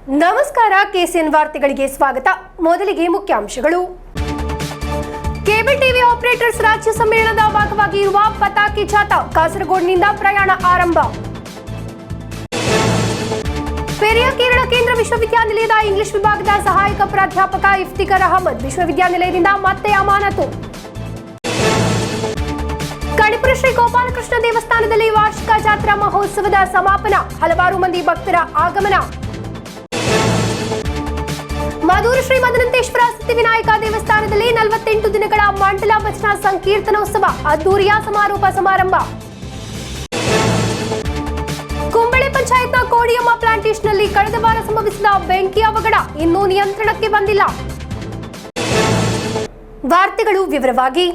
ನಮಸ್ಕಾರ ಕೆಸಿಎನ್ ವಾರ್ತೆಗಳಿಗೆ ಸ್ವಾಗತ. ಮೊದಲಿಗೆ ಮುಖ್ಯಾಂಶಗಳು. ಕೇಬಲ್ ಟಿವಿ ಆಪರೇಟರ್ಸ್ ರಾಜ್ಯ ಸಮ್ಮೇಳನದ ಭಾಗವಾಗಿ ಇರುವ ಪತಾಕಿ ಜಾಥಾ ಕಾಸರಗೋಡಿನಿಂದ ಪ್ರಯಾಣ ಆರಂಭ. ಪೆರಿಯ ಕೇರಳ ಕೇಂದ್ರ ವಿಶ್ವವಿದ್ಯಾನಿಲಯದ ಇಂಗ್ಲಿಷ್ ವಿಭಾಗದ ಸಹಾಯಕ ಪ್ರಾಧ್ಯಾಪಕ ಇಫ್ತಿಕರ್ ಅಹಮದ್ ವಿಶ್ವವಿದ್ಯಾನಿಲಯದಿಂದ ಮತ್ತೆ ಅಮಾನತು. ಕಣಿಪುರ ಶ್ರೀ ಗೋಪಾಲಕೃಷ್ಣ ದೇವಸ್ಥಾನದಲ್ಲಿ ವಾರ್ಷಿಕ ಜಾತ್ರಾ ಮಹೋತ್ಸವದ ಸಮಾಪನ, ಹಲವಾರು ಮಂದಿ ಭಕ್ತರ ಆಗಮನ. ಮಧೂರು ಶ್ರೀ ಮದನಂತೇಶ್ವರ ಸಿದ್ಧಿವಿನಾಯಕ ದೇವಸ್ಥಾನದಲ್ಲಿ 48 ದಿನಗಳ ಮಂಡಲ ಭಜನಾ ಸಂಕೀರ್ತನೋತ್ಸವ ಅದ್ದೂರಿಯ ಸಮಾರೋಪ ಸಮಾರಂಭ. ಕುಂಬಳೆ ಪಂಚಾಯತ್ನ ಕೋಡಿಯಮ್ಮ ಪ್ಲಾಂಟೇಶನ್ನಲ್ಲಿ ಕಳೆದ ವಾರ ಸಂಭವಿಸಿದ ಬೆಂಕಿ ಅವಘಡ ಇನ್ನೂ ನಿಯಂತ್ರಣಕ್ಕೆ ಬಂದಿಲ್ಲ. ವಾರ್ತೆಗಳು ವಿವರವಾಗಿ.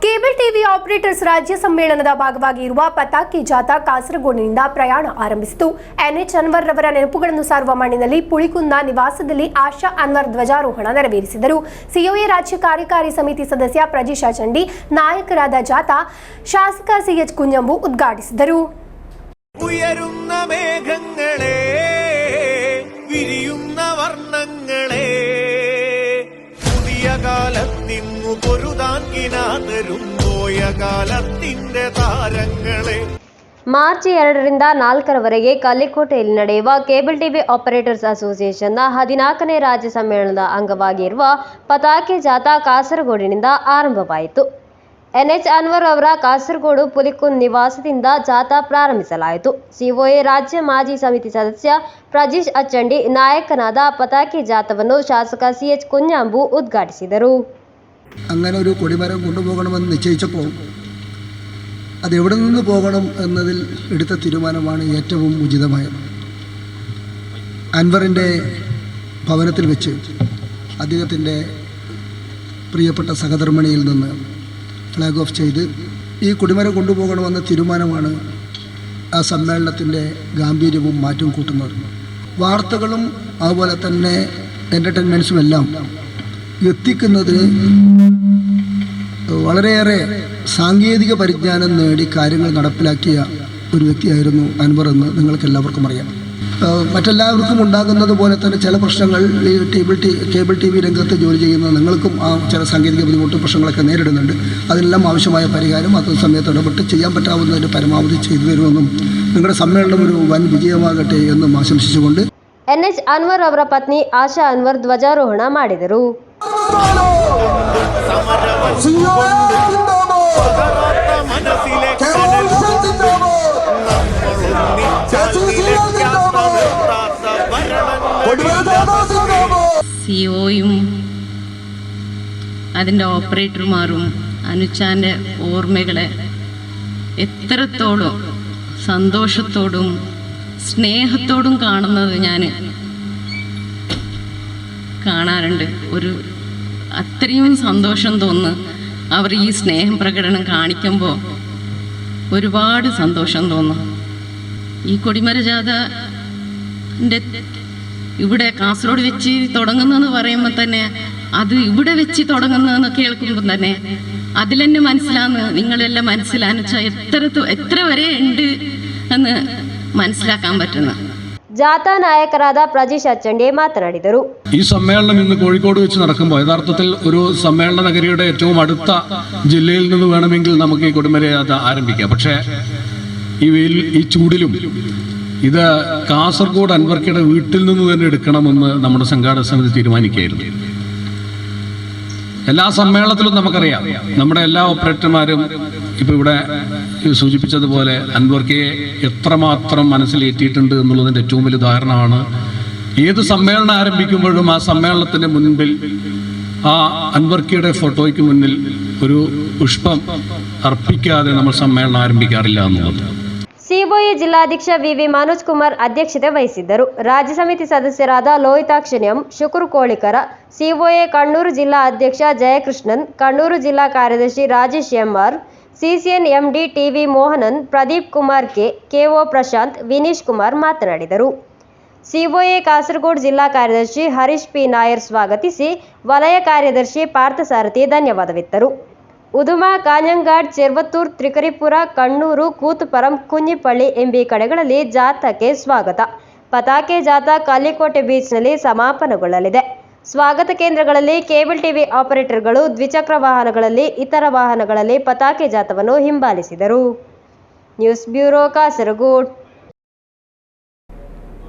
ಕೇಬಲ್ ಟಿವಿ ಆಪರೇಟರ್ಸ್ ರಾಜ್ಯ ಸಮ್ಮೇಳನದ ಭಾಗವಾಗಿ ಇರುವ ಪತಾಕಿ ಜಾಥಾ ಕಾಸರಗೋಡಿನಿಂದ ಪ್ರಯಾಣ ಆರಂಭಿಸಿತು. ಎನ್ಎಚ್ ಅನ್ವರ್ ರವರ ನೆನಪುಗಳನ್ನು ಸಾರುವ ಮಣ್ಣಿನಲ್ಲಿ ಪುಳಿಕುಂದ ನಿವಾಸದಲ್ಲಿ ಆಶಾ ಅನ್ವರ್ ಧ್ವಜಾರೋಹಣ ನೆರವೇರಿಸಿದರು. ಸಿಒಎ ರಾಜ್ಯ ಕಾರ್ಯಕಾರಿ ಸಮಿತಿ ಸದಸ್ಯ ಪ್ರಜಿಶಾ ಚಂಡಿ ನಾಯಕರಾದ ಜಾಥಾ ಶಾಸಕ ಸಿಎಚ್ ಕುಂಜಂಬು ಉದ್ಘಾಟಿಸಿದರು. ಮಾರ್ಚ್ 2ರಿಂದ 4ರವರೆಗೆ ಕಲ್ಲಿಕೋಟೆಯಲ್ಲಿ ನಡೆಯುವ ಕೇಬಲ್ ಟಿವಿ ಆಪರೇಟರ್ಸ್ ಅಸೋಸಿಯೇಷನ್ನ 14ನೇ ರಾಜ್ಯ ಸಮ್ಮೇಳನದ ಅಂಗವಾಗಿರುವ ಪತಾಕಿ ಜಾಥಾ ಕಾಸರಗೋಡಿನಿಂದ ಆರಂಭವಾಯಿತು. ಎನ್ಎಚ್ ಅನ್ವರ್ ಅವರ ಕಾಸರಗೋಡು ಪುಲಿಕುಂದ್ ನಿವಾಸದಿಂದ ಜಾಥಾ ಪ್ರಾರಂಭಿಸಲಾಯಿತು. ಸಿಒಎ ರಾಜ್ಯ ಮಾಜಿ ಸಮಿತಿ ಸದಸ್ಯ ಪ್ರಜೀಶ್ ಅಚ್ಚಂಡಿ നായകനാದ പതാകി ജാഥವನ್ನು ಶಾಸಕ സിഎച്ച് കുഞ്ഞാമ്പു ഉദ്ഘാಟಿಸಿದರು. അങ്ങനെ ഒരു കൊടിമരം കൊണ്ടുപോകണമെന്ന് നിശ്ചയിച്ചപ്പോൾ അതെവിടെ നിന്ന് പോകണം എന്നതിൽ എടുത്ത തീരുമാനമാണ് ഏറ്റവും ഉചിതമായത്. അൻവറിൻ്റെ ഭവനത്തിൽ വെച്ച് അദ്ദേഹത്തിൻ്റെ പ്രിയപ്പെട്ട സഹധർമ്മിണിയിൽ നിന്ന് ഫ്ലാഗ് ഓഫ് ചെയ്ത് ഈ കൊടിമരം കൊണ്ടുപോകണമെന്ന തീരുമാനമാണ് ആ സമ്മേളനത്തിൻ്റെ ഗാംഭീര്യവും മാറ്റവും കൂട്ടുന്നത്. വാർത്തകളും അതുപോലെ തന്നെ എൻ്റർടൈൻമെൻറ്റ്സും എല്ലാം എത്തിക്കുന്നതിന് വളരെയേറെ സാങ്കേതിക പരിജ്ഞാനം നേടി കാര്യങ്ങൾ നടപ്പിലാക്കിയ ഒരു വ്യക്തിയായിരുന്നു അൻവർ എന്ന് നിങ്ങൾക്കെല്ലാവർക്കും അറിയാം. മറ്റെല്ലാവർക്കും ഉണ്ടാകുന്നത് പോലെ തന്നെ ചില പ്രശ്നങ്ങൾ ഈ കേബിൾ ടി വി രംഗത്ത് ജോലി ചെയ്യുന്ന നിങ്ങൾക്കും ആ ചില സാങ്കേതിക ബുദ്ധിമുട്ട് പ്രശ്നങ്ങളൊക്കെ നേരിടുന്നുണ്ട്. അതിനെല്ലാം ആവശ്യമായ പരിഹാരം അത് സമയത്ത് ഇടപെട്ട് ചെയ്യാൻ പറ്റാവുന്നതിന് പരമാവധി ചെയ്തു തരുമെന്നും നിങ്ങളുടെ സമ്മേളനം ഒരു വൻ വിജയമാകട്ടെ എന്നും ആശംസിച്ചുകൊണ്ട് ಎನ್ಎಚ್ ಅನ್ವರ್ ಅವರ ಪತ್ನಿ ಆಶಾ ಅನ್ವರ್ ಧ್ವಜಾರೋಹಣ ಮಾಡಿದರು. സിഒയും അതിൻ്റെ ഓപ്പറേറ്റർമാരും അനുച്ചാൻ്റെ ഓർമ്മകളെ എത്രത്തോളം സന്തോഷത്തോടും സ്നേഹത്തോടും കാണുന്നത് ഞാൻ കാണാറുണ്ട്. അത്രയും സന്തോഷം തോന്നുന്നു. അവർ ഈ സ്നേഹം പ്രകടനം കാണിക്കുമ്പോൾ ഒരുപാട് സന്തോഷം തോന്നും. ഈ കൊടിമര ജാഥൻ്റെ ഇവിടെ കാസർഗോഡ് വെച്ച് തുടങ്ങുന്നതെന്ന് പറയുമ്പോൾ തന്നെ അത് ഇവിടെ വെച്ച് തുടങ്ങുന്നതെന്ന് കേൾക്കുമ്പോൾ തന്നെ അതിൽ തന്നെ മനസ്സിലാന്ന് നിങ്ങളെല്ലാം മനസ്സിലാന്ന് വെച്ചാൽ എത്ര വരെ ഉണ്ട് എന്ന് മനസ്സിലാക്കാൻ പറ്റുന്ന ಜಾಥಾ ನಾಯಕರಾದ ಪ್ರಜೀಶ್ ಅಚ್ಚಂಡಿ ಮಾತನಾಡಿದರು. ഈ സമ്മേളനം ഇന്ന് കോഴിക്കോട് വെച്ച് നടക്കുമ്പോൾ യഥാർത്ഥത്തിൽ ഒരു സമ്മേളന നഗരിയുടെ ഏറ്റവും അടുത്ത ജില്ലയിൽ നിന്ന് വേണമെങ്കിൽ നമുക്ക് ഈ കൊടിമര യാത്ര ആരംഭിക്കാം. പക്ഷേ ഈ ചൂടിലും ഇത് കാസർഗോഡ് അൻവർക്കയുടെ വീട്ടിൽ നിന്ന് തന്നെ എടുക്കണമെന്ന് നമ്മുടെ സംഘാടക സമിതി തീരുമാനിക്കുകയായിരുന്നു. എല്ലാ സമ്മേളനത്തിലും നമുക്കറിയാം നമ്മുടെ എല്ലാ ഓപ്പറേറ്റർമാരും ഇപ്പോൾ ഇവിടെ സൂചിപ്പിച്ചതുപോലെ അൻവർക്കയെ എത്രമാത്രം മനസ്സിലേറ്റിയിട്ടുണ്ട് എന്നുള്ളതിൻ്റെ ഏറ്റവും വലിയ ഉദാഹരണമാണ്. ഏത് സമ്മേളനം ആരംഭിക്കുമ്പോഴും ആ സമ്മേളനത്തിൻ്റെ മുൻപിൽ ആ അൻവർക്കയുടെ ഫോട്ടോയ്ക്ക് മുന്നിൽ ഒരു പുഷ്പം അർപ്പിക്കാതെ നമ്മൾ സമ്മേളനം ആരംഭിക്കാറില്ല എന്നുള്ളത്. ಸಿಒಎ ಜಿಲ್ಲಾಧ್ಯಕ್ಷ ವಿವಿ ಮನೋಜ್ ಕುಮಾರ್ ಅಧ್ಯಕ್ಷತೆ ವಹಿಸಿದ್ದರು. ರಾಜ್ಯ ಸಮಿತಿ ಸದಸ್ಯರಾದ ಲೋಹಿತಾಕ್ಷಿಣ್ಯಂ, ಶುಕ್ರು ಕೋಳಿಕರ, ಸಿಒಎ ಕಣ್ಣೂರು ಜಿಲ್ಲಾ ಅಧ್ಯಕ್ಷ ಜಯಕೃಷ್ಣನ್, ಕಣ್ಣೂರು ಜಿಲ್ಲಾ ಕಾರ್ಯದರ್ಶಿ Rajesh MR, CCN MD TV Mohanan, Pradeep Kumar KO Prashanth, Vineesh Kumar ಮಾತನಾಡಿದರು. ಸಿಒಎ ಕಾಸರಗೋಡು ಜಿಲ್ಲಾ ಕಾರ್ಯದರ್ಶಿ ಹರೀಶ್ ಪಿ ನಾಯರ್ ಸ್ವಾಗತಿಸಿ ವಲಯ ಕಾರ್ಯದರ್ಶಿ ಪಾರ್ಥಸಾರಥಿ ಧನ್ಯವಾದವಿತ್ತರು. ಉದುಮ, ಕಾಂಜಂಗಾಡ್, ಚೆರ್ವತ್ತೂರ್, ತ್ರಿಕರಿಪುರ, ಕಣ್ಣೂರು, ಕೂತುಪರಂ, ಕುഞ്ഞിപ്പള്ളി ಎಂಬಿ ಕಡೆಗಳಲ್ಲಿ ಜಾಥಾಕ್ಕೆ ಸ್ವಾಗತ ಪತಾಕೆ ಜಾಥಾ ಕಲ್ಲಿಕೋಟೆ ಬೀಚ್ನಲ್ಲಿ ಸಮಾಪನಗೊಳ್ಳಲಿದೆ. ಸ್ವಾಗತ ಕೇಂದ್ರಗಳಲ್ಲಿ ಕೇಬಲ್ ಟಿವಿ ಆಪರೇಟರ್ಗಳು ದ್ವಿಚಕ್ರ ವಾಹನಗಳಲ್ಲಿ ಇತರ ವಾಹನಗಳಲ್ಲಿ ಪತಾಕೆ ಜಾಥಾವನ್ನು ಹಿಂಬಾಲಿಸಿದರು. News bureau Kasaragod.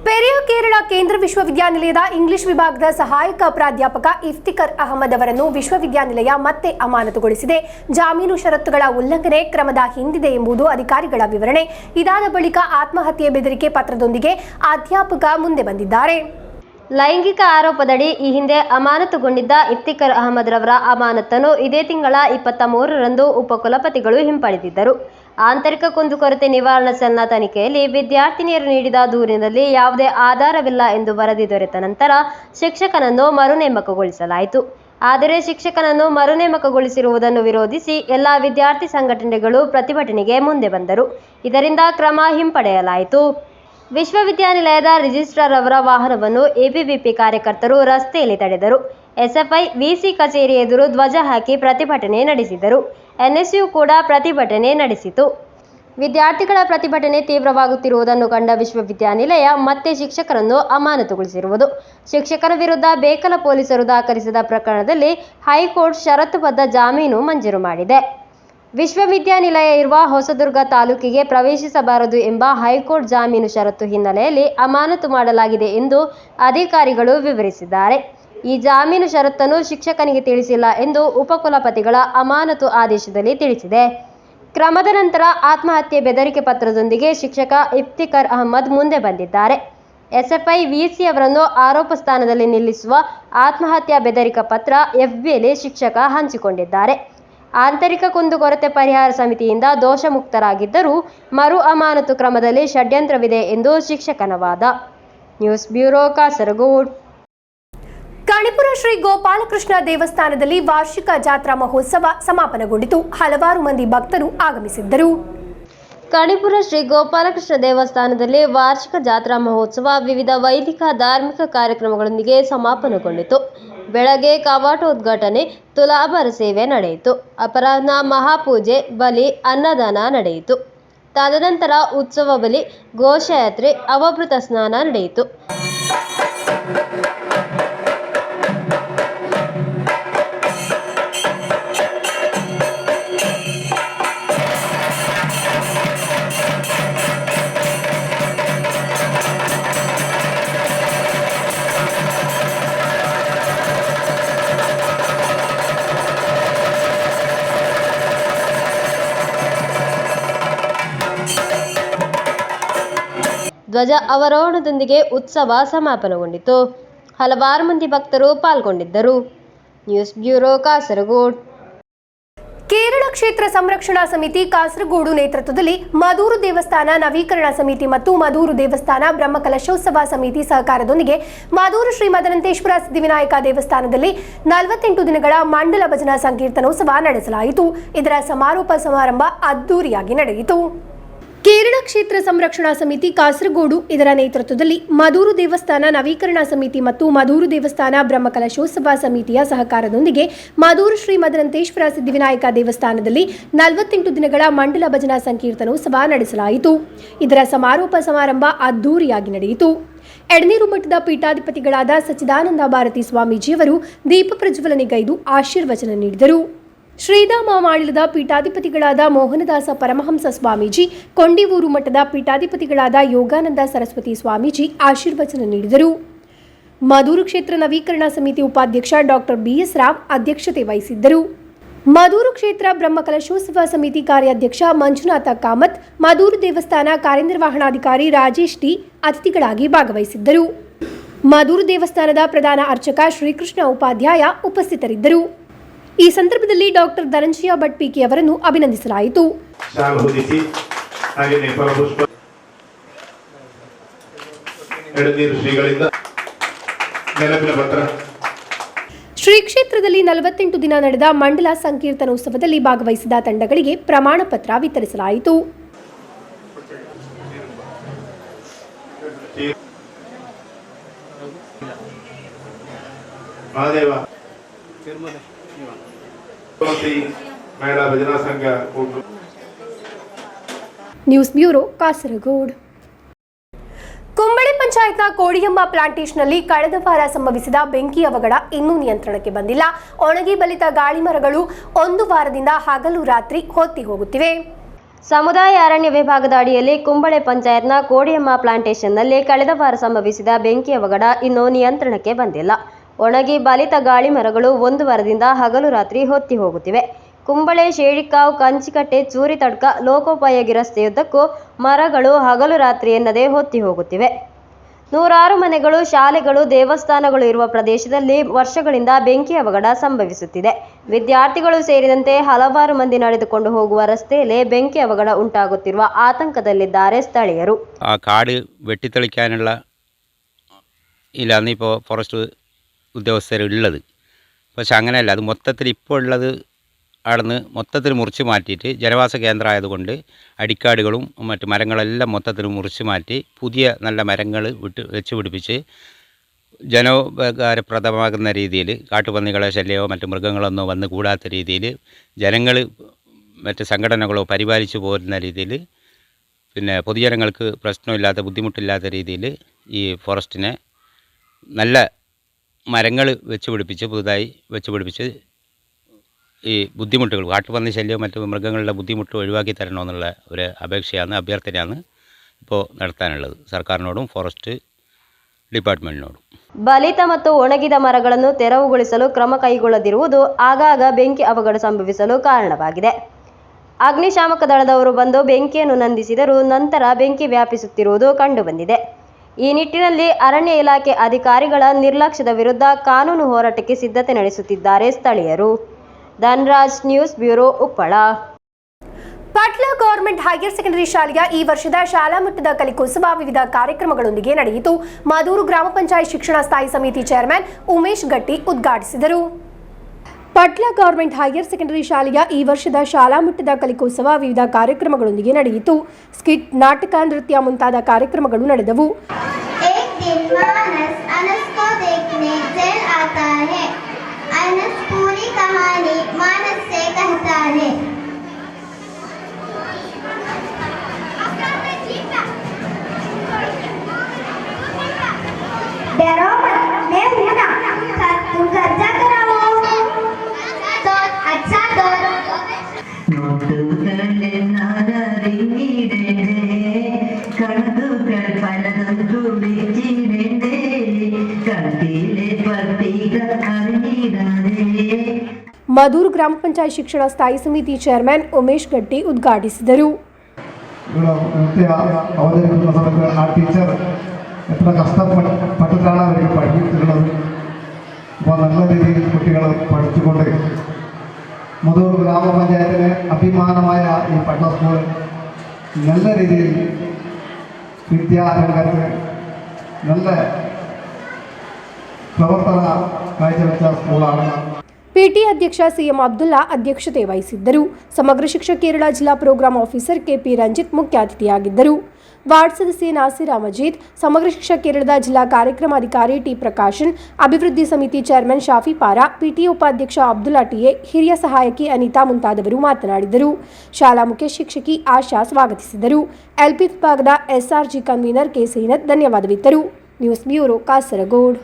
ಪೆರಿಯ ಕೇರಳ ಕೇಂದ್ರ ವಿಶ್ವವಿದ್ಯಾನಿಲಯದ ಇಂಗ್ಲಿಷ್ ವಿಭಾಗದ ಸಹಾಯಕ ಪ್ರಾಧ್ಯಾಪಕ ಇಫ್ತಿಕರ್ ಅಹಮದ್ ಅವರನ್ನು ವಿಶ್ವವಿದ್ಯಾನಿಲಯ ಮತ್ತೆ ಅಮಾನತುಗೊಳಿಸಿದೆ. ಜಾಮೀನು ಷರತ್ತುಗಳ ಉಲ್ಲಂಘನೆ ಕ್ರಮದ ಹಿಂದಿದೆ ಎಂಬುದು ಅಧಿಕಾರಿಗಳ ವಿವರಣೆ. ಇದಾದ ಬಳಿಕ ಆತ್ಮಹತ್ಯೆ ಬೆದರಿಕೆ ಪತ್ರದೊಂದಿಗೆ ಅಧ್ಯಾಪಕ ಮುಂದೆ ಬಂದಿದ್ದಾರೆ. ಲೈಂಗಿಕ ಆರೋಪದಡಿ ಈ ಹಿಂದೆ ಅಮಾನತುಗೊಂಡಿದ್ದ ಇಫ್ತಿಕರ್ ಅಹಮದ್ ರವರ ಅಮಾನತನ್ನು ಇದೇ ತಿಂಗಳ 23ರಂದು ಉಪಕುಲಪತಿಗಳು ಹಿಂಪಡೆದಿದ್ದರು. ಆಂತರಿಕ ಕುಂದುಕೊರತೆ ನಿವಾರಣಾ ಸೆಲ್ನ ತನಿಖೆಯಲ್ಲಿ ವಿದ್ಯಾರ್ಥಿನಿಯರು ನೀಡಿದ ದೂರಿನಲ್ಲಿ ಯಾವುದೇ ಆಧಾರವಿಲ್ಲ ಎಂದು ವರದಿ ದೊರೆತ ನಂತರ ಶಿಕ್ಷಕನನ್ನು ಮರುನೇಮಕಗೊಳಿಸಲಾಯಿತು. ಆದರೆ ಶಿಕ್ಷಕನನ್ನು ಮರುನೇಮಕಗೊಳಿಸಿರುವುದನ್ನು ವಿರೋಧಿಸಿ ಎಲ್ಲ ವಿದ್ಯಾರ್ಥಿ ಸಂಘಟನೆಗಳು ಪ್ರತಿಭಟನೆಗೆ ಮುಂದೆ ಬಂದರು. ಇದರಿಂದ ಕ್ರಮ ಹಿಂಪಡೆಯಲಾಯಿತು. ವಿಶ್ವವಿದ್ಯಾನಿಲಯದ ರಿಜಿಸ್ಟ್ರಾರ್ ಅವರ ವಾಹನವನ್ನು ಎಬಿವಿಪಿ ಕಾರ್ಯಕರ್ತರು ರಸ್ತೆಯಲ್ಲಿ ತಡೆದರು. ಎಸ್ಎಫ್ಐ ವಿಸಿ ಕಚೇರಿ ಎದುರು ಧ್ವಜ ಹಾಕಿ ಪ್ರತಿಭಟನೆ ನಡೆಸಿದರು. ಎನ್ಎಸ್ಯು ಕೂಡ ಪ್ರತಿಭಟನೆ ನಡೆಸಿತು. ವಿದ್ಯಾರ್ಥಿಗಳ ಪ್ರತಿಭಟನೆ ತೀವ್ರವಾಗುತ್ತಿರುವುದನ್ನು ಕಂಡ ವಿಶ್ವವಿದ್ಯಾನಿಲಯ ಮತ್ತೆ ಶಿಕ್ಷಕರನ್ನು ಅಮಾನತುಗೊಳಿಸಿರುವುದು. ಶಿಕ್ಷಕರ ವಿರುದ್ಧ ಬೇಕಲ ಪೊಲೀಸರು ದಾಖಲಿಸಿದ ಪ್ರಕರಣದಲ್ಲಿ ಹೈಕೋರ್ಟ್ ಷರತ್ತುಬದ್ಧ ಜಾಮೀನು ಮಂಜೂರು ಮಾಡಿದೆ. ವಿಶ್ವವಿದ್ಯಾನಿಲಯ ಇರುವ ಹೊಸದುರ್ಗ ತಾಲೂಕಿಗೆ ಪ್ರವೇಶಿಸಬಾರದು ಎಂಬ ಹೈಕೋರ್ಟ್ ಜಾಮೀನು ಷರತ್ತು ಹಿನ್ನೆಲೆಯಲ್ಲಿ ಅಮಾನತು ಮಾಡಲಾಗಿದೆ ಎಂದು ಅಧಿಕಾರಿಗಳು ವಿವರಿಸಿದ್ದಾರೆ. ಈ ಜಾಮೀನು ಷರತ್ತನ್ನು ಶಿಕ್ಷಕನಿಗೆ ತಿಳಿಸಿಲ್ಲ ಎಂದು ಉಪಕುಲಪತಿಗಳ ಅಮಾನತು ಆದೇಶದಲ್ಲಿ ತಿಳಿಸಿದೆ. ಕ್ರಮದ ನಂತರ ಆತ್ಮಹತ್ಯೆ ಬೆದರಿಕೆ ಪತ್ರದೊಂದಿಗೆ ಶಿಕ್ಷಕ ಇಫ್ತಿಕರ್ ಅಹಮದ್ ಮುಂದೆ ಬಂದಿದ್ದಾರೆ. ಎಸ್ಎಫ್ಐ ವಿಸಿ ಅವರನ್ನು ಆರೋಪ ಸ್ಥಾನದಲ್ಲಿ ನಿಲ್ಲಿಸುವ ಆತ್ಮಹತ್ಯಾ ಬೆದರಿಕೆ ಪತ್ರ ಎಫ್ಬಿಯಲ್ಲಿ ಶಿಕ್ಷಕ ಹಂಚಿಕೊಂಡಿದ್ದಾರೆ. ಆಂತರಿಕ ಕುಂದುಕೊರತೆ ಪರಿಹಾರ ಸಮಿತಿಯಿಂದ ದೋಷಮುಕ್ತರಾಗಿದ್ದರೂ ಮರು ಅಮಾನತು ಕ್ರಮದಲ್ಲಿ ಷಡ್ಯಂತ್ರವಿದೆ ಎಂದು ಶಿಕ್ಷಕನ ವಾದ. News bureau Kasaragod. ಕಣಿಪುರ ಶ್ರೀ ಗೋಪಾಲಕೃಷ್ಣ ದೇವಸ್ಥಾನದಲ್ಲಿ ವಾರ್ಷಿಕ ಜಾತ್ರಾ ಮಹೋತ್ಸವ ಸಮಾಪನಗೊಂಡಿತು. ಹಲವಾರು ಮಂದಿ ಭಕ್ತರು ಆಗಮಿಸಿದ್ದರು. ಕಣಿಪುರ ಶ್ರೀ ಗೋಪಾಲಕೃಷ್ಣ ದೇವಸ್ಥಾನದಲ್ಲಿ ವಾರ್ಷಿಕ ಜಾತ್ರಾ ಮಹೋತ್ಸವ ವಿವಿಧ ವೈದಿಕ ಧಾರ್ಮಿಕ ಕಾರ್ಯಕ್ರಮಗಳೊಂದಿಗೆ ಸಮಾಪನಗೊಂಡಿತು. ಬೆಳಗ್ಗೆ ಕವಾಟೋದ್ಘಾಟನೆ, ತುಲಾಭಾರ ಸೇವೆ ನಡೆಯಿತು. ಅಪರಾಹ್ನ ಮಹಾಪೂಜೆ, ಬಲಿ, ಅನ್ನದಾನ ನಡೆಯಿತು. ತದನಂತರ ಉತ್ಸವ ಬಲಿ, ಘೋಷಯಾತ್ರೆ, ಅವಭೃತ ಸ್ನಾನ ನಡೆಯಿತು. ಧ್ವಜ ಅವರೋಹಣದೊಂದಿಗೆ ಉತ್ಸವ ಸಮಾಪನಗೊಂಡಿತು. ಹಲವಾರು ಮಂದಿ ಭಕ್ತರು ಪಾಲ್ಗೊಂಡಿದ್ದರು. News bureau Kasaragod. ಕೇರಳ ಕ್ಷೇತ್ರ ಸಂರಕ್ಷಣಾ ಸಮಿತಿ ಕಾಸರಗೋಡು ನೇತೃತ್ವದಲ್ಲಿ ಮದೂರು ದೇವಸ್ಥಾನ ನವೀಕರಣ ಸಮಿತಿ ಮತ್ತು ಮದೂರು ದೇವಸ್ಥಾನ ಬ್ರಹ್ಮಕಲಶೋತ್ಸವ ಸಮಿತಿ ಸಹಕಾರದೊಂದಿಗೆ ಮದೂರು ಶ್ರೀ ಮದನಂತೇಶ್ವರ ಸಿದ್ಧಿವಿನಾಯಕ ದೇವಸ್ಥಾನದಲ್ಲಿ 48 ದಿನಗಳ ಮಂಡಲ ಭಜನಾ ಸಂಕೀರ್ತನೋತ್ಸವ ನಡೆಸಲಾಯಿತು. ಇದರ ಸಮಾರೋಪ ಸಮಾರಂಭ ಅದ್ದೂರಿಯಾಗಿ ನಡೆಯಿತು. ಕೇರಳ ಕ್ಷೇತ್ರ ಸಂರಕ್ಷಣಾ ಸಮಿತಿ ಕಾಸರಗೋಡು ಇದರ ನೇತೃತ್ವದಲ್ಲಿ ಮದೂರು ದೇವಸ್ಥಾನ ನವೀಕರಣ ಸಮಿತಿ ಮತ್ತು ಮದೂರು ದೇವಸ್ಥಾನ ಬ್ರಹ್ಮಕಲಶೋತ್ಸವ ಸಮಿತಿಯ ಸಹಕಾರದೊಂದಿಗೆ ಮದೂರು ಶ್ರೀ ಮದನಂತೇಶ್ವರ ಸಿದ್ಧಿವಿನಾಯಕ ದೇವಸ್ಥಾನದಲ್ಲಿ 48 ದಿನಗಳ ಮಂಡಲ ಭಜನಾ ಸಂಕೀರ್ತನೋತ್ಸವ ನಡೆಸಲಾಯಿತು. ಇದರ ಸಮಾರೋಪ ಸಮಾರಂಭ ಅದ್ದೂರಿಯಾಗಿ ನಡೆಯಿತು. ಎಡನೀರು ಮಠದ ಪೀಠಾಧಿಪತಿಗಳಾದ ಸಚ್ಚಿದಾನಂದ ಭಾರತಿ ಸ್ವಾಮೀಜಿಯವರು ದೀಪ ಪ್ರಜ್ವಲನೆಗೈದು ಆಶೀರ್ವಚನ ನೀಡಿದರು. ಶ್ರೀಧಾಮ ಮಾಳಿಲದ ಪೀಠಾಧಿಪತಿಗಳಾದ ಮೋಹನದಾಸ ಪರಮಹಂಸ ಸ್ವಾಮೀಜಿ, ಕೊಂಡಿವೂರು ಮಠದ ಪೀಠಾಧಿಪತಿಗಳಾದ ಯೋಗಾನಂದ ಸರಸ್ವತಿ ಸ್ವಾಮೀಜಿ ಆಶೀರ್ವಚನ ನೀಡಿದರು. ಮದೂರು ಕ್ಷೇತ್ರ ನವೀಕರಣ ಸಮಿತಿ ಉಪಾಧ್ಯಕ್ಷ ಡಾಕ್ಟರ್ BS ರಾವ್ ಅಧ್ಯಕ್ಷತೆ ವಹಿಸಿದ್ದರು. ಮದೂರು ಕ್ಷೇತ್ರ ಬ್ರಹ್ಮಕಲಶೋತ್ಸವ ಸಮಿತಿ ಕಾರ್ಯಾಧ್ಯಕ್ಷ ಮಂಜುನಾಥ ಕಾಮತ್, ಮದೂರು ದೇವಸ್ಥಾನ ಕಾರ್ಯನಿರ್ವಹಣಾಧಿಕಾರಿ ರಾಜೇಶ್ ಟಿ ಅತಿಥಿಗಳಾಗಿ ಭಾಗವಹಿಸಿದ್ದರು. ಮದೂರು ದೇವಸ್ಥಾನದ ಪ್ರಧಾನ ಅರ್ಚಕ ಶ್ರೀಕೃಷ್ಣ ಉಪಾಧ್ಯಾಯ ಉಪಸ್ಥಿತರಿದ್ದರು. ಈ ಸಂದರ್ಭದಲ್ಲಿ ಡಾಕ್ಟರ್ ಧನಂಜಯ ಭಟ್ ಪಿಕೆ ಅವರನ್ನು ಅಭಿನಂದಿಸಲಾಯಿತು. ಶ್ರೀ ಕ್ಷೇತ್ರದಲ್ಲಿ 48 ದಿನ ನಡೆದ ಮಂಡಲ ಸಂಕೀರ್ತನೋತ್ಸವದಲ್ಲಿ ಭಾಗವಹಿಸಿದ ತಂಡಗಳಿಗೆ ಪ್ರಮಾಣ ಪತ್ರ ವಿತರಿಸಲಾಯಿತು. News bureau Kasaragod. ಕುಂಬಳೆ ಪಂಚಾಯತ್ ಪಂಚಾಯತ್ನ ಕೋಡಿಯಮ್ಮ ಪ್ಲಾಂಟೇಶನ್ನಲ್ಲಿ ಕಳೆದ ವಾರ ಸಂಭವಿಸಿದ ಬೆಂಕಿ ಅವಘಡ ಇನ್ನೂ ನಿಯಂತ್ರಣಕ್ಕೆ ಬಂದಿಲ್ಲ. ಒಣಗಿ ಬಲಿತ ಗಾಳಿ ಮರಗಳು ಒಂದು ವಾರದಿಂದ ಹಗಲು ರಾತ್ರಿ ಹೊತ್ತಿ ಹೋಗುತ್ತಿವೆ. ಸಮುದಾಯ ಅರಣ್ಯ ವಿಭಾಗದ ಅಡಿಯಲ್ಲಿ ಕುಂಬಳೆ ಪಂಚಾಯತ್ನ ಕೋಡಿಯಮ್ಮ ಪ್ಲಾಂಟೇಶನ್ನಲ್ಲಿ ಕಳೆದ ವಾರ ಸಂಭವಿಸಿದ ಬೆಂಕಿ ಅವಘಡ ಇನ್ನೂ ನಿಯಂತ್ರಣಕ್ಕೆ ಬಂದಿಲ್ಲ. ಒಣಗಿ ಬಲಿತ ಗಾಳಿ ಮರಗಳು ಒಂದು ವಾರದಿಂದ ಹಗಲು ರಾತ್ರಿ ಹೊತ್ತಿ ಹೋಗುತ್ತಿವೆ. ಕುಂಬಳೆ, ಶೇಡಿಕಾವ್, ಕಂಚಿಕಟ್ಟೆ, ಚೂರಿತಡ್ಕ, ಲೋಕೋಪಯೋಗಿ ರಸ್ತೆಯುದ್ದಕ್ಕೂ ಮರಗಳು ಹಗಲು ರಾತ್ರಿ ಎನ್ನದೇ ಹೊತ್ತಿ ಹೋಗುತ್ತಿವೆ. ನೂರಾರು ಮನೆಗಳು, ಶಾಲೆಗಳು, ದೇವಸ್ಥಾನಗಳು ಇರುವ ಪ್ರದೇಶದಲ್ಲಿ ವರ್ಷಗಳಿಂದ ಬೆಂಕಿ ಅವಘಡ ಸಂಭವಿಸುತ್ತಿದೆ. ವಿದ್ಯಾರ್ಥಿಗಳು ಸೇರಿದಂತೆ ಹಲವಾರು ಮಂದಿ ನಡೆದುಕೊಂಡು ಹೋಗುವ ರಸ್ತೆಯಲ್ಲೇ ಬೆಂಕಿ ಅವಘಡ ಉಂಟಾಗುತ್ತಿರುವ ಆತಂಕದಲ್ಲಿದ್ದಾರೆ ಸ್ಥಳೀಯರು. ആ കാട് വെട്ടിത്തെളിക്കാനുള്ള ഇല്ലാന്ന് ഇപ്പോൾ ഫോറസ്റ്റ് ഉദ്യോഗസ്ഥരുള്ളത്. പക്ഷെ അങ്ങനെയല്ല, അത് മൊത്തത്തിൽ ഇപ്പോൾ ഉള്ളത് അവിടുന്ന് മൊത്തത്തിൽ മുറിച്ച് മാറ്റിയിട്ട് ജനവാസ കേന്ദ്രമായതുകൊണ്ട് അടിക്കാടുകളും മറ്റു മരങ്ങളെല്ലാം മൊത്തത്തിൽ മുറിച്ച് മാറ്റി പുതിയ നല്ല മരങ്ങൾ വെച്ച് പിടിപ്പിച്ച് ജനോപകാരപ്രദമാകുന്ന രീതിയിൽ കാട്ടുപന്നികളെ ശല്യമോ മറ്റു മൃഗങ്ങളൊന്നോ വന്ന് കൂടാത്ത രീതിയിൽ ജനങ്ങൾ മറ്റ് സംഘടനകളോ പരിപാലിച്ചു പോരുന്ന രീതിയിൽ, പിന്നെ പൊതുജനങ്ങൾക്ക് പ്രശ്നമില്ലാത്ത ബുദ്ധിമുട്ടില്ലാത്ത രീതിയിൽ ഈ ഫോറസ്റ്റിനെ നല്ല മരങ്ങൾ വെച്ച് പിടിപ്പിച്ച് പുതുതായി വെച്ച് പിടിപ്പിച്ച് ഈ ബുദ്ധിമുട്ടുകൾ, കാട്ടുപന്നി ശല്യവും മറ്റു മൃഗങ്ങളുടെ ബുദ്ധിമുട്ട് ഒഴിവാക്കി തരണമെന്നുള്ള ഒരു അപേക്ഷയാണ്, അഭ്യർത്ഥനയാണ് ഇപ്പോൾ നടത്താനുള്ളത് ಸರ್ಕಾರನೋಡು ಫಾರೆಸ್ಟ್ ಡಿಪಾರ್ಟ್ಮೆಂಟ್ನೋಡು. ಬಲಿತ ಮತ್ತು ಒಣಗಿದ ಮರಗಳನ್ನು ತೆರವುಗೊಳಿಸಲು ಕ್ರಮ ಕೈಗೊಳ್ಳದಿರುವುದು ಆಗಾಗ ಬೆಂಕಿ ಅವಘಡ ಸಂಭವಿಸಲು ಕಾರಣವಾಗಿದೆ. ಅಗ್ನಿಶಾಮಕ ದಳದವರು ಬಂದು ಬೆಂಕಿಯನ್ನು ನಂದಿಸಿದರೂ ನಂತರ ಬೆಂಕಿ ವ್ಯಾಪಿಸುತ್ತಿರುವುದು ಕಂಡುಬಂದಿದೆ. ಈ ನಿಟ್ಟಿನಲ್ಲಿ ಅರಣ್ಯ ಇಲಾಖೆ ಅಧಿಕಾರಿಗಳ ನಿರ್ಲಕ್ಷ್ಯದ ವಿರುದ್ಧ ಕಾನೂನು ಹೋರಾಟಕ್ಕೆ ಸಿದ್ಧತೆ ನಡೆಸುತ್ತಿದ್ದಾರೆ ಸ್ಥಳೀಯರು. Dhanraj, news bureau, Uppala. Patla government higher secondary ಶಾಲೆಯ ಈ ವರ್ಷದ ಶಾಲಾ ಮಟ್ಟದ ಕಲಿಕೋತ್ಸವ ವಿವಿಧ ಕಾರ್ಯಕ್ರಮಗಳೊಂದಿಗೆ ನಡೆಯಿತು. ಮದೂರು ಗ್ರಾಮ ಪಂಚಾಯತ್ ಶಿಕ್ಷಣ ಸ್ಥಾಯಿ ಸಮಿತಿ ಚೇರ್ಮನ್ ಉಮೇಶ್ ಗಟ್ಟಿ ಉದ್ಘಾಟಿಸಿದರು. ಪಟ್ಲ ಗವರ್ಮೆಂಟ್ ಹೈಯರ್ ಸೆಕೆಂಡರಿ ಶಾಲೆಯ ಈ ವರ್ಷದ ಶಾಲಾ ಮಟ್ಟದ ಕಲಿಕೋತ್ಸವ ವಿವಿಧ ಕಾರ್ಯಕ್ರಮಗಳೊಂದಿಗೆ ನಡೆಯಿತು. ಸ್ಕಿಟ್, ನಾಟಕ, ನೃತ್ಯ ಮುಂತಾದ ಕಾರ್ಯಕ್ರಮಗಳು ನಡೆದವು. पूरी कहानी मानस से कहता है. डरो मत, मैं हूं ना. तुम घर जाकर आओ. तो अच्छा तो കണക്കുകൾ പലതും കുടിച്ചിടേ കണക്കിലെ പട്ടിക അറിഞ്ഞിടേ. ಮದೂರು ಗ್ರಾಮ ಪಂಚಾಯತ್ ಶಿಕ್ಷಣ ಸ್ಥಾಯಿ ಸಮಿತಿ ಚೇರ್ಮನ್ ಉಮೇಶ್ ಗಟ್ಟಿ ಉದ್ಘಾಟಿಸಿದರು. നൃത്യ അവതരിപ്പിക്കുന്ന സമയത്ത് ആ ടീച്ചർ എത്ര കഷ്ടപ്പെട്ടിട്ടാണ് അവർക്ക് പഠിപ്പിച്ചിട്ടുള്ളത്. അപ്പോൾ നല്ല രീതിയിൽ കുട്ടികൾ പഠിച്ചുകൊണ്ട് മദൂർ ഗ്രാമപഞ്ചായത്തിലെ അഭിമാനമായ ഈ പഠന സ്കൂൾ നല്ല രീതിയിൽ വിദ്യാരംഗത്ത് നല്ല പ്രവർത്തന കാഴ്ചവെച്ച സ്കൂളാണ്. ಪಿಟಿ ಅಧ್ಯಕ್ಷ ಸಿಎಂ ಅಬ್ದುಲ್ಲಾ ಅಧ್ಯಕ್ಷತೆ ವಹಿಸಿದ್ದರು. ಸಮಗ್ರ ಶಿಕ್ಷಾ ಕೇರಳ ಜಿಲ್ಲಾ ಪ್ರೋಗ್ರಾಂ ಆಫೀಸರ್ ಕೆಪಿ ರಂಜಿತ್ ಮುಖ್ಯ ಅತಿಥಿಯಾಗಿದ್ದರು. ವಾರ್ಡ್ ಸದಸ್ಯೆ ನಾಸಿರಾ ಮಜೀದ್, ಸಮಗ್ರ ಶಿಕ್ಷಾ ಕೇರಳದ ಜಿಲ್ಲಾ ಕಾರ್ಯಕ್ರಮಾಧಿಕಾರಿ ಟಿ ಪ್ರಕಾಶನ್, ಅಭಿವೃದ್ಧಿ ಸಮಿತಿ ಚೇರ್ಮನ್ ಶಾಫಿ ಪಾರಾ, ಪಿಟಿಎ ಉಪಾಧ್ಯಕ್ಷ ಅಬ್ದುಲ್ಲಾ ಟಿಎ, ಹಿರಿಯ ಸಹಾಯಕಿ ಅನಿತಾ ಮುಂತಾದವರು ಮಾತನಾಡಿದರು. ಶಾಲಾ ಮುಖ್ಯ ಶಿಕ್ಷಕಿ ಆಶಾ ಸ್ವಾಗತಿಸಿದರು. ಎಲ್ಪಿ ವಿಭಾಗದ ಎಸ್ಆರ್ಜಿ ಕನ್ವೀನರ್ ಕೆ ಸೈನತ್ ಧನ್ಯವಾದವಿತ್ತರು. News bureau, Kasaragod.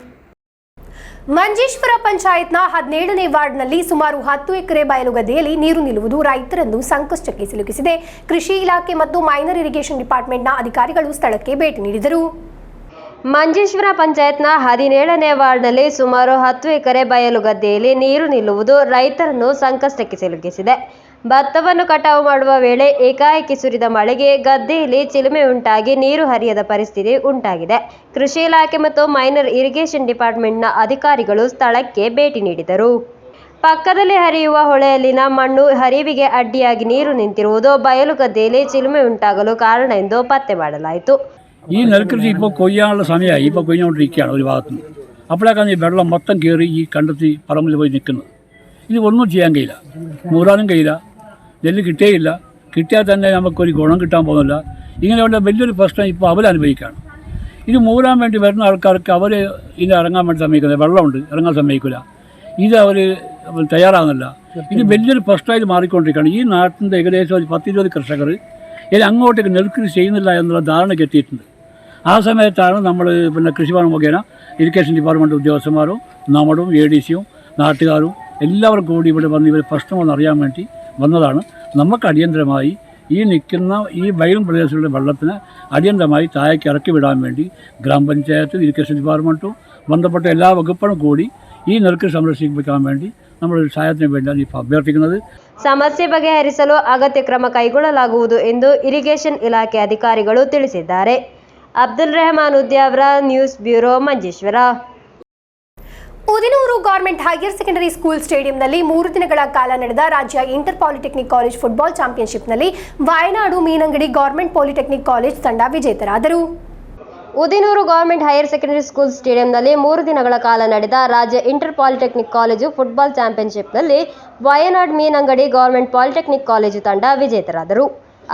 ಮಂಜೇಶ್ವರ ಪಂಚಾಯತ್ನ 17ನೇ ವಾರ್ಡ್ನಲ್ಲಿ ಸುಮಾರು 10 ಎಕರೆ ಬಯಲುಗದ್ದೆಯಲ್ಲಿ ನೀರು ನಿಲ್ಲುವುದು ರೈತರನ್ನು ಸಂಕಷ್ಟಕ್ಕೆ ಸಿಲುಕಿಸಿದೆ. ಕೃಷಿ ಇಲಾಖೆ ಮತ್ತು ಮೈನರ್ ಇರಿಗೇಷನ್ ಡಿಪಾರ್ಟ್ಮೆಂಟ್ನ ಅಧಿಕಾರಿಗಳು ಸ್ಥಳಕ್ಕೆ ಭೇಟಿ ನೀಡಿದರು. ಮಂಜೇಶ್ವರ ಪಂಚಾಯತ್ನ 17ನೇ ವಾರ್ಡ್ನಲ್ಲಿ ಸುಮಾರು 10 ಎಕರೆ ಬಯಲುಗದ್ದೆಯಲ್ಲಿ ನೀರು ನಿಲ್ಲುವುದು ರೈತರನ್ನು ಸಂಕಷ್ಟಕ್ಕೆ ಸಿಲುಕಿಸಿದೆ. ಭತ್ತವನ್ನು ಕಟಾವು ಮಾಡುವ ವೇಳೆ ಏಕಾಏಕಿ ಸುರಿದ ಮಳೆಗೆ ಗದ್ದೆಯಲ್ಲಿ ಚಿಲುಮೆ ಉಂಟಾಗಿ ನೀರು ಹರಿಯದ ಪರಿಸ್ಥಿತಿ ಉಂಟಾಗಿದೆ. ಕೃಷಿ ಇಲಾಖೆ ಮತ್ತು ಮೈನರ್ ಇರಿಗೇಷನ್ ಡಿಪಾರ್ಟ್ಮೆಂಟ್ನ ಅಧಿಕಾರಿಗಳು ಸ್ಥಳಕ್ಕೆ ಭೇಟಿ ನೀಡಿದರು. ಪಕ್ಕದಲ್ಲಿ ಹರಿಯುವ ಹೊಳೆಯಲ್ಲಿನ മണ്ണ് ಹರಿವಿಗೆ ಅಡ್ಡಿಯಾಗಿ ನೀರು ನಿಂತಿರುವುದು ಬಯಲುಗದ್ದೆಯಲ್ಲಿ ಚಿಲುಮೆ ಉಂಟಾಗಲು ಕಾರಣ ಎಂದು ಪತ್ತೆ ಮಾಡಲಾಯಿತು. ഈ നെൽകൃഷി ഇപ്പോൾ കൊയ്യാനുള്ള സമയമായി, ഇപ്പോൾ കൊയ്ഞ്ഞുകൊണ്ടിരിക്കുകയാണ് ഒരു ഭാഗത്തുനിന്ന്. അപ്പോഴേക്കാണ് ഈ വെള്ളം മൊത്തം കയറി ഈ കണ്ടെത്തി പറമ്പിൽ പോയി നിൽക്കുന്നത്. ഇത് ഒന്നും ചെയ്യാൻ കഴിയില്ല, മൂടാനും കഴിയില്ല, നെല്ല് കിട്ടിയില്ല, കിട്ടിയാൽ തന്നെ നമുക്കൊരു ഗുണം കിട്ടാൻ പോകുന്നില്ല. ഇങ്ങനെയുള്ള വലിയൊരു പ്രശ്നം ഇപ്പോൾ അവരനുഭവിക്കുകയാണ്. ഇത് മൂടാൻ വേണ്ടി വരുന്ന ആൾക്കാർക്ക് അവർ ഇതിൽ ഇറങ്ങാൻ വേണ്ടി സമ്മതിക്കുന്നത്, വെള്ളമുണ്ട് ഇറങ്ങാൻ സമ്മതിക്കില്ല, ഇത് അവർ തയ്യാറാകുന്നില്ല. ഇത് വലിയൊരു പ്രശ്നമായിട്ട് മാറിക്കൊണ്ടിരിക്കുകയാണ്. ഈ നാട്ടിൻ്റെ ഏകദേശം ഒരു 10-20 കർഷകർ ഇതിൽ അങ്ങോട്ടേക്ക് നെൽകൃഷി ചെയ്യുന്നില്ല എന്നുള്ള ധാരണയ്ക്ക് എത്തിയിട്ടുണ്ട്. ആ സമയത്താണ് നമ്മൾ പിന്നെ കൃഷിഭവൻ മുഖേന ഇറിഗേഷൻ ഡിപ്പാർട്ട്മെൻറ്റ് ഉദ്യോഗസ്ഥന്മാരും നമ്മളും ADCയും നാട്ടുകാരും എല്ലാവരും കൂടി ഇവിടെ വന്ന് ഇവർ പ്രശ്നമൊന്നും അറിയാൻ വേണ്ടി വന്നതാണ്. നമുക്ക് അടിയന്തരമായി ഈ നിൽക്കുന്ന ഈ വയലും പ്രദേശങ്ങളുടെ വെള്ളത്തിന് അടിയന്തരമായി താഴേക്ക് ഇറക്കി വിടാൻ വേണ്ടി ഗ്രാമപഞ്ചായത്തും ഇറിഗേഷൻ ഡിപ്പാർട്ട്മെൻറ്റും ബന്ധപ്പെട്ട എല്ലാ വകുപ്പുകളും കൂടി ഈ നെൽകൃഷി സംരക്ഷിക്കാൻ വേണ്ടി നമ്മൾ സഹായത്തിന് വേണ്ടിയാണ് ഇപ്പോൾ ಅಭ್ಯರ್ಥಿക്കുന്നത്. ಸಮಸ್ಯೆ ಬಗೆಹರಿಸಲು ಅಗತ್ಯ ಕ್ರಮ ಕೈಗೊಳ್ಳಲಾಗುವುದು ಎಂದು ಇರಿಗೇಷನ್ ಇಲಾಖೆ ಅಧಿಕಾರಿಗಳು ತಿಳಿಸಿದ್ದಾರೆ. Abdul Rehman Udyavar, news bureau, Manjeshwar. Udinur government higher secondary school ಸ್ಟೇಡಿಯಂನಲ್ಲಿ 3 ದಿನಗಳ ಕಾಲ ನಡೆದ ರಾಜ್ಯ ಇಂಟರ್ ಪಾಲಿಟೆಕ್ನಿಕ್ ಕಾಲೇಜ್ ಫುಟ್ಬಾಲ್ ಚಾಂಪಿಯನ್ಶಿಪ್ನಲ್ಲಿ ವಾಯನಾಡು ಮೀನಂಗಡಿ ಗವರ್ಮೆಂಟ್ ಪಾಲಿಟೆಕ್ನಿಕ್ ಕಾಲೇಜ್ ತಂಡ ವಿಜೇತರಾದರು. ಉದಿನೂರು ಗವರ್ಮೆಂಟ್ ಹೈಯರ್ ಸೆಕೆಂಡರಿ ಸ್ಕೂಲ್ ಸ್ಟೇಡಿಯಂನಲ್ಲಿ 3 ದಿನಗಳ ಕಾಲ ನಡೆದ ರಾಜ್ಯ ಇಂಟರ್ ಪಾಲಿಟೆಕ್ನಿಕ್ ಕಾಲೇಜು ಫುಟ್ಬಾಲ್ ಚಾಂಪಿಯನ್ಶಿಪ್ನಲ್ಲಿ ವಯನಾಡ್ ಮೀನಂಗಡಿ ಗವರ್ಮೆಂಟ್ ಪಾಲಿಟೆಕ್ನಿಕ್ ಕಾಲೇಜು ತಂಡ ವಿಜೇತರಾದರು.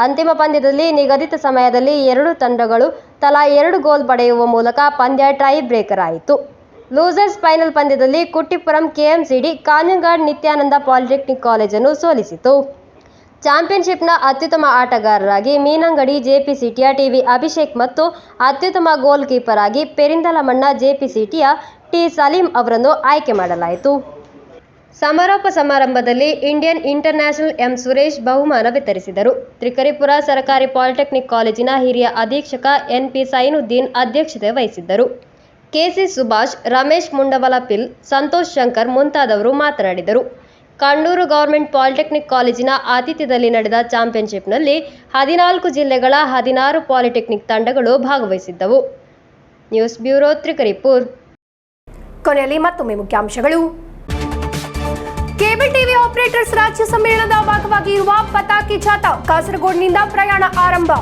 ಅಂತಿಮ ಪಂದ್ಯದಲ್ಲಿ ನಿಗದಿತ ಸಮಯದಲ್ಲಿ 2 ತಂಡಗಳು ತಲಾ 2 ಗೋಲ್ ಪಡೆಯುವ ಮೂಲಕ ಪಂದ್ಯ ಟೈ ಬ್ರೇಕರ್ ಆಯಿತು. ಲೂಸರ್ಸ್ ಫೈನಲ್ ಪಂದ್ಯದಲ್ಲಿ ಕುಟ್ಟಿಪುರಂ KMCD ಕಾಂಜಂಗಾಡ್ ನಿತ್ಯಾನಂದ ಪಾಲಿಟೆಕ್ನಿಕ್ ಕಾಲೇಜನ್ನು ಸೋಲಿಸಿತು. ಚಾಂಪಿಯನ್ಶಿಪ್ನ ಅತ್ಯುತ್ತಮ ಆಟಗಾರರಾಗಿ ಮೀನಂಗಡಿ JPCTಯ TV ಅಭಿಷೇಕ್ ಮತ್ತು ಅತ್ಯುತ್ತಮ ಗೋಲ್ ಕೀಪರ್ ಆಗಿ ಪೆರಿಂದಲಮಣ್ಣ JPCTಯ T ಸಲೀಂ ಅವರನ್ನು ಆಯ್ಕೆ ಮಾಡಲಾಯಿತು. ಸಮಾರೋಪ ಸಮಾರಂಭದಲ್ಲಿ ಇಂಡಿಯನ್ ಇಂಟರ್ನ್ಯಾಷನಲ್ M ಸುರೇಶ್ ಬಹುಮಾನ ವಿತರಿಸಿದರು. ತ್ರಿಕರಿಪುರ ಸರ್ಕಾರಿ ಪಾಲಿಟೆಕ್ನಿಕ್ ಕಾಲೇಜಿನ ಹಿರಿಯ ಅಧೀಕ್ಷಕ NP ಸೈನುದ್ದೀನ್ ಅಧ್ಯಕ್ಷತೆ ವಹಿಸಿದ್ದರು. KC ಸುಭಾಷ್, ರಮೇಶ್ ಮುಂಡವಲಪಿಲ್, ಸಂತೋಷ್ ಶಂಕರ್ ಮುಂತಾದವರು ಮಾತನಾಡಿದರು. ಕಣ್ಣೂರು ಗವರ್ಮೆಂಟ್ ಪಾಲಿಟೆಕ್ನಿಕ್ ಕಾಲೇಜಿನ ಆತಿಥ್ಯದಲ್ಲಿ ನಡೆದ ಚಾಂಪಿಯನ್ಶಿಪ್ನಲ್ಲಿ 14 ಜಿಲ್ಲೆಗಳ 16 ಪಾಲಿಟೆಕ್ನಿಕ್ ತಂಡಗಳು ಭಾಗವಹಿಸಿದ್ದವು. News bureau, ತ್ರಿಕರಿಪುರ್. ಕೊನೆಯಲ್ಲಿ ಮತ್ತೊಮ್ಮೆ ಮುಖ್ಯಾಂಶಗಳು. ಕೇಬಲ್ ಟಿವಿ ಆಪರೇಟರ್ಸ್ ರಾಜ್ಯ ಸಮ್ಮೇಳನದ ಭಾಗವಾಗಿ ಇರುವ ಪತಾಕಿ ಜಾಥಾ ಕಾಸರಗೋಡಿನಿಂದ ಪ್ರಯಾಣ ಆರಂಭ.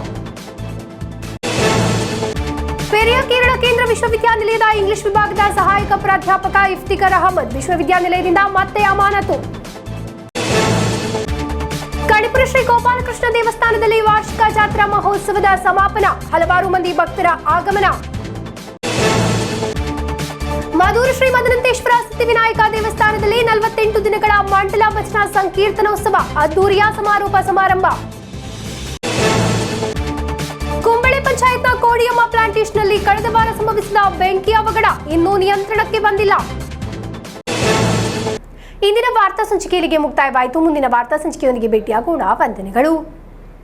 ಪೆರಿಯ ಕೇರಳ ಕೇಂದ್ರ ವಿಶ್ವವಿದ್ಯಾನಿಲಯದ ಇಂಗ್ಲಿಷ್ ವಿಭಾಗದ ಸಹಾಯಕ ಪ್ರಾಧ್ಯಾಪಕ ಇಫ್ತಿಕರ್ ಅಹಮದ್ ವಿಶ್ವವಿದ್ಯಾನಿಲಯದಿಂದ ಮತ್ತೆ ಅಮಾನತು. ಕಣಿಪುರ ಶ್ರೀ ಗೋಪಾಲಕೃಷ್ಣ ದೇವಸ್ಥಾನದಲ್ಲಿ ವಾರ್ಷಿಕ ಜಾತ್ರಾ ಮಹೋತ್ಸವದ ಸಮಾಪನ, ಹಲವಾರು ಮಂದಿ ಭಕ್ತರ ಆಗಮನ. ಮಧೂರು ಶ್ರೀ ಮದನಂತೇಶ್ವರ ಸಿದ್ಧಿವಿನಾಯಕ ದೇವಸ್ಥಾನದಲ್ಲಿ 48 ದಿನಗಳ ಮಂಡಲ ಭಜನಾ ಸಂಕೀರ್ತನೋತ್ಸವ, ಅದ್ದೂರಿಯ ಸಮಾರೋಪ ಸಮಾರಂಭ. ಕುಂಬಳೆ ಪಂಚಾಯತ್ನ ಕೋಡಿಯಮ್ಮ ಪ್ಲಾಂಟೇಶನ್ನಲ್ಲಿ ಕಳೆದ ವಾರ ಸಂಭವಿಸಿದ ಬೆಂಕಿ ಅವಘಡ ಇನ್ನೂ ನಿಯಂತ್ರಣಕ್ಕೆ ಬಂದಿಲ್ಲ. ಇಂದಿನ ವಾರ್ತಾ ಸಂಚಿಕೆ ಇಲ್ಲಿಗೆ ಮುಕ್ತಾಯವಾಯಿತು. ಮುಂದಿನ ವಾರ್ತಾ ಸಂಚಿಕೆಯೊಂದಿಗೆ ಭೇಟಿಯಾಗೋಣ. ವಂದನೆಗಳು.